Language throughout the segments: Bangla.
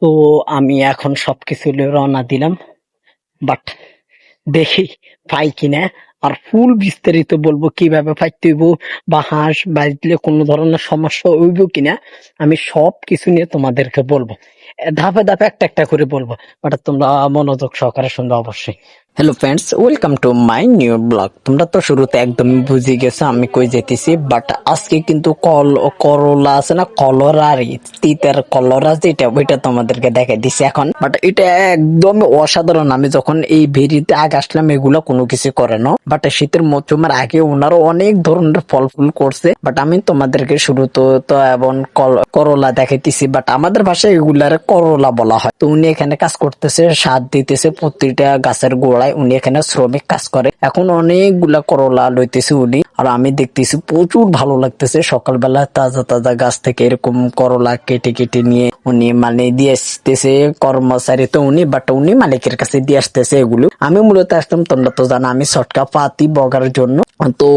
তো আমি এখন সবকিছু নিয়ে রওনা দিলাম, বাট দেখি পাই কিনা। আর ফুল বিস্তারিত বলবো কিভাবে পাইতে হইব, বা হাঁস বাজলে কোনো ধরনের সমস্যা হইব কিনা, আমি সব কিছু নিয়ে তোমাদেরকে বলবো। ধাপে ধাপে একটা একটা করে বলবো, বাট তোমরা মনোযোগ সহকারে শুনবে অবশ্যই। Hello friends, welcome to my new blog. তোমরা তো শুরুতে একদম বুঝে গেছো আমি কই যেতেছি, বাট আজকে কিন্তু করলা আছে না, কলরারি, তিতের কলরা যেটা, ওইটা তোমাদেরকে দেখাই দিছি এখন। বাট এটা একদম অসাধারণ। আমি যখন এই ভেরিতে আগে আসলাম এগুলো কোনো কিছু করে না, বাট শীতের মৌসুমের আগে ওনারা অনেক ধরনের ফল ফুল করছে। বাট আমি তোমাদেরকে শুরু তো এবং করলা দেখাইতেছি, বাট আমাদের ভাষায় এগুলার করলা বলা হয়। তো উনি এখানে কাজ করতেছে, সার দিতেছে প্রতিটা গাছের গোড়ায়। উনি এখানে শ্রমিক কাজ করে। এখন অনেকগুলা করলা লইতেছে উনি, আর আমি দেখতেছি প্রচুর ভালো লাগতেছে। সকালবেলা তাজা তাজা গাছ থেকে এরকম করলা কেটে কেটে নিয়ে উনি মানে দিয়ে আসতেছে কর্মচারী তো উনি, বাট উনি মালিকের কাছে দিয়ে আসতেছে এগুলো। আমি মূলত আসতাম, তোমরা তো জানো আমি শর্টকা পাতি বগার জন্য। তো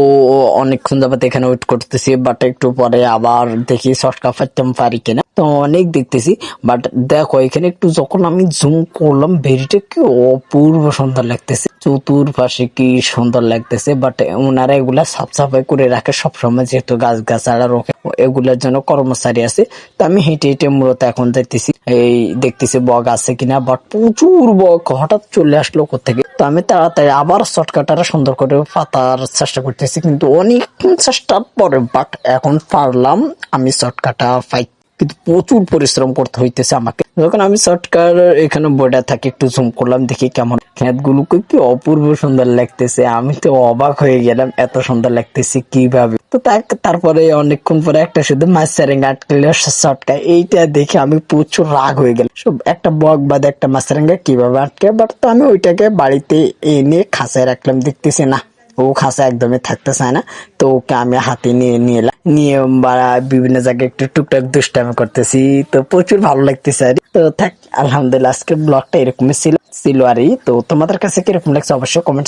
অনেকক্ষণ যাবত এখানে ওয়েট করতেছি, বাট একটু পরে আবার দেখি শর্টকা ফাইতাম পারি কিনা। তো অনেক দেখতেছি, বাট দেখো এখানে একটু যখন আমি জুম করলাম ভেরিটা কি অপূর্ব সুন্দর লাগতেছে, চতুর্পাশে কি সুন্দর লাগতেছে। বাট ওনারা এগুলা সাফ সাফাই করে রাখে সবসময়, যেহেতু গাছ গাছাড়া রোকে, এগুলার জন্য কর্মচারী আছে। তো আমি হেঁটে হেঁটে মূলত এখন দেখতেছি, এই দেখতেছি বগ আছে কিনা। বাট প্রচুর বগ হঠাৎ চলে আসলো কোথেকে। তো আমি তাড়াতাড়ি আবার শর্টকাটারে সুন্দর করে পাতার চেষ্টা করতেছি, কিন্তু অনেক চেষ্টার পরে বাট এখন পারলাম আমি শর্টকাটা পাই। কিন্তু প্রচুর পরিশ্রম করতে হইতেছে আমাকে। যখন আমি শর্টকাট এখানে বইটা থাকি একটু জুম করলাম, দেখি কেমন ক্ষেত গুলোকে কি অপূর্ব সুন্দর লাগতেছে। আমি তো অবাক হয়ে গেলাম, এত সুন্দর লাগতেছে কিভাবে। তো তারপরে অনেকক্ষণ পরে একটা শুধু মাছ সারেঙ্গা আটকালে শর্টকাট, এইটা দেখে আমি প্রচুর রাগ হয়ে গেলাম। সব একটা বক বাদে একটা মাছ সারেঙ্গা কিভাবে আটকে। বাট তো আমি ওইটাকে বাড়িতে এনে খাঁচায় রাখলাম, দেখতেছি না ও খাঁচা একদমই থাকতে চায় না। তো ওকে আমি হাতে নিয়ে নিয়ে এলাম, নিয়ে বিভিন্ন জায়গায় একটু টুকটাক দুষ্টামি করতেছি। তো প্রচুর ভালো লাগতেছে আর তো থাক। আলহামদুলিল্লাহ আজকের ব্লগটা এরকমই ছিল আর তো তোমাদের কাছে কিরকম লাগছে অবশ্যই কমেন্ট